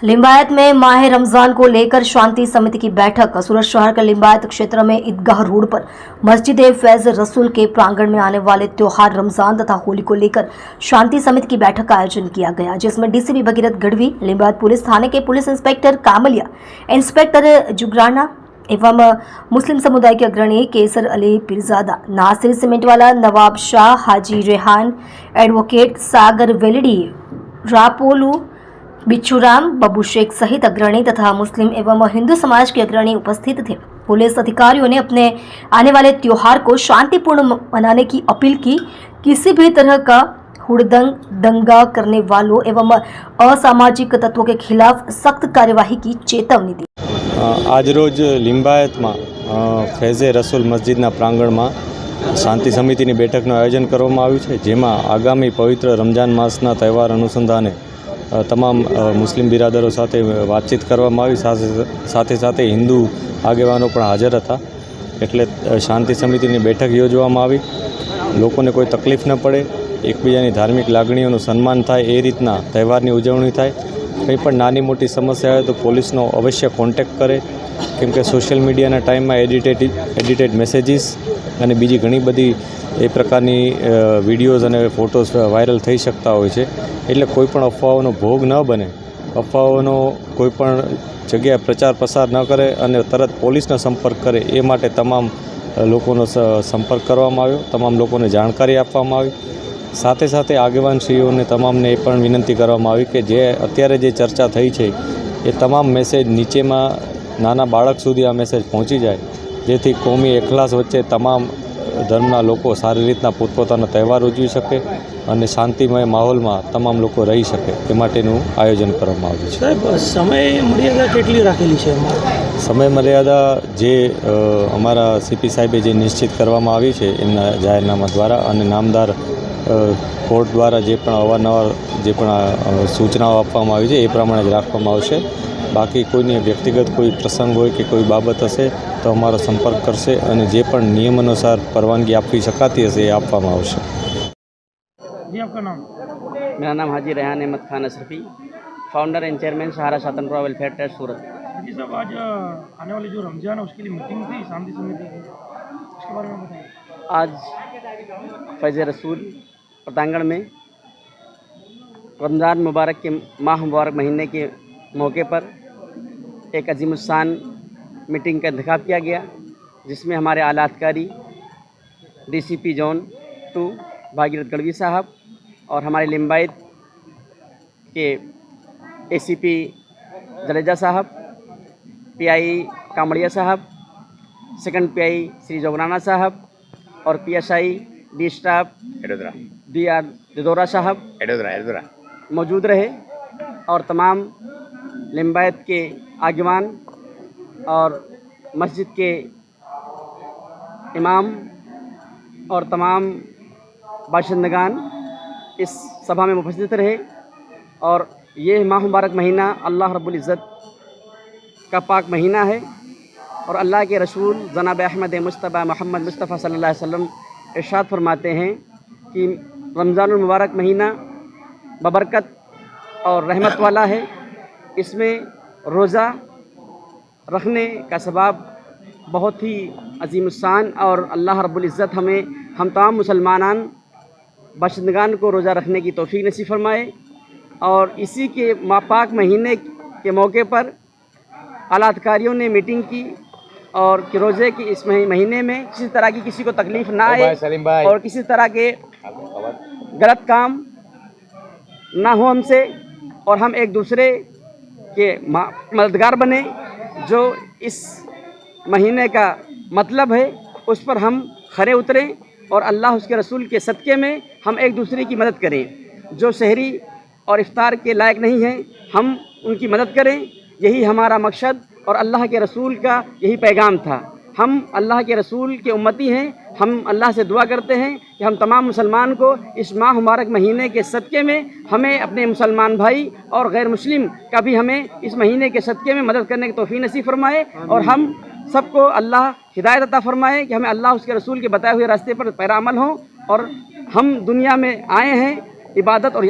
लिंबायत में माह रमजान को लेकर शांति समिति की बैठक। सूरत शहर के लिंबायत क्षेत्र में ईदगाह रोड पर मस्जिद फैज रसूल के प्रांगण में आने वाले त्योहार रमजान तथा होली को लेकर शांति समिति की बैठक का आयोजन किया गया, जिसमें डीसीपी भगीरथ गढ़वी, लिंबायत पुलिस थाने के पुलिस इंस्पेक्टर कामलिया, इंस्पेक्टर जुगराना एवं मुस्लिम समुदाय के अग्रणी केसर अली पीरजादा, नासिर सीमेंटवाला, नवाब शाह, हाजी रेहान, एडवोकेट सागर वेलडी, रापोलू, बिच्छूराम, बबू शेख सहित अग्रणी तथा मुस्लिम एवं हिंदू समाज के अग्रणी उपस्थित थे। पुलिस अधिकारियों ने अपने आने वाले त्योहार को शांतिपूर्ण मनाने की अपील की। किसी भी तरह का हुड़दंग, दंगा करने वालों एवं असामाजिक तत्वों के खिलाफ सख्त कार्यवाही की चेतावनी दी। आज रोज लिंबायत में फैजे रसूल मस्जिद प्रांगण में शांति समिति की बैठक आयोजन करवामां आव्युं छे, जेमां आगामी पवित्र रमजान मासना तहेवार अनुसंधाने तमाम मुस्लिम बिरादरों साथ बातचीत करवामां आवी। साथे साथे हिंदू आगेवानो पण हाजर था, एटले शांति समिति की बैठक योजवामां आवी। लोकोने कोई तकलीफ न पड़े, एकबीजानी धार्मिक लागणीओनुं सन्मान थाय ए रीतना तहेवारनी उजवणी थाय। कंई पण नानी मोटी समस्या होय तो पोलीसनो अवश्य कॉन्टेक्ट करे, केम के सोशल मीडियाना टाइम में एडिटेड मेसेजीस अने बीजी घणी बधी ए प्रकारनी विडियोज़ अने फोटोज वायरल थई शकता होय छे। एटले कोईपण अफवाओनो भोग न बने, अफवाओनो कोईपण जग्याए प्रचार प्रसार न करे अने तरत पोलीसनो संपर्क करे, ए माटे तमाम लोकोनो संपर्क करवामां आव्यो, तमाम लोकोने जाणकारी आपवामां आवी। साथे साथे आगेवानश्रीओने तमामने ए पण विनंती करवामां आवी के जे अत्यारे जे चर्चा थई छे ए तमाम मेसेज नीचेमां नाना बाळक सुधी आ मेसेज पहोंची जाय, जेथी कोमी एकलास वच्चे तमाम धर्मना लोको सारी रीतना पोतपोतानो तहेवार उजवी शके અને શાંતિમય માહોલમાં તમામ લોકો રહી શકે તે માટેનું આયોજન કરવામાં આવ્યું છે। સાહેબ, સમય મર્યાદા કેટલી રાખેલી છે? સમય મર્યાદા જે અમારા સીપી સાહેબે જે નિશ્ચિત કરવામાં આવી છે એમના જાહેરનામા દ્વારા અને નામદાર કોર્ટ દ્વારા જે પણ અવારનવાર જે પણ સૂચનાઓ આપવામાં આવી છે એ પ્રમાણે જ રાખવામાં આવશે। બાકી કોઈને વ્યક્તિગત કોઈ પ્રસંગ હોય કે કોઈ બાબત હશે તો અમારો સંપર્ક કરશે અને જે પણ નિયમ અનુસાર પરવાનગી આપવી શકાતી હશે એ આપવામાં આવશે। जी, आपका नाम? मेरा नाम Haji Rehan Ahmed Khan Ashrafi, founder and chairman Sahara Swatantra welfare trust सूरत। जी साहब, आज आने वाली जो रमज़ान है उसके लिए मीटिंग थी शांति समिति की, उसके बारे में बताइए। आज फैज़ रसूल प्रांगण में रमज़ान मुबारक के माह मुबारक महीने के मौके पर एक अजीमुस्शान मीटिंग का इंतखाब किया गया, जिसमें हमारे आला अधिकारी डीसीपी जोन 2 भगीरथ गढ़वी साहब और हमारे लिंबायत के एसीपी जडेजा साहब, पीआई कामड़िया साहब, सेकंड पीआई श्री जोगराना साहब और पीएसआई डी स्टाफ DR दिदोरा साहब मौजूद रहे और तमाम लिंबायत के आगवान और मस्जिद के इमाम और तमाम बाशिंदगान इस सभा में उपस्थित रहे। और ये माह मुबारक महीना अल्लाह रब्बुल इज़्ज़त का पाक महीना है और अल्लाह के रसूल जनाब अहमद मुस्तफ़ा मोहम्मद मुस्तफ़ा सल्लल्लाहु अलैहि वसल्लम इरशाद फरमाते हैं कि रमज़ानुल मुबारक महीना बबरकत और रहमत वाला है। इसमें रोज़ा रखने का सवाब बहुत ही अजीमुस्शान और अल्लाह रब्बुल इज़्ज़त हम तमाम मुसलमानान बाशिंदगान को रोज़ा रखने की तौफीक नसीब फरमाए। और इसी के पाक महीने के मौके पर आला अधिकारियों ने मीटिंग की और कि रोज़े की इस महीने में किसी तरह की किसी को तकलीफ़ ना आए और किसी तरह के गलत काम ना हो हमसे, और हम एक दूसरे के मददगार बने। जो इस महीने का मतलब है उस पर हम खरे उतरें और अल्लाह उसके रसूल के सदक़े में हम एक दूसरे की मदद करें। जो शहरी और इफ्तार के लायक नहीं हैं हम उनकी मदद करें, यही हमारा मकसद और अल्लाह के रसूल का यही पैगाम था। हम अल्लाह के रसूल के उम्मती हैं। हम अल्लाह से दुआ करते हैं कि हम तमाम मुसलमान को इस माह मुबारक महीने के सदक़े में हमें अपने मुसलमान भाई और गैर मुस्लिम का भी हमें इस महीने के सदक़े में मदद करने की तौफीक नसीब फरमाए और हम सबको अल्लाह हिदायत अता फरमाए कि हमें अल्लाह उसके रसूल के बताए हुए रास्ते पर पैरा अमल हों और हम दुनिया में आए हैं इबादत और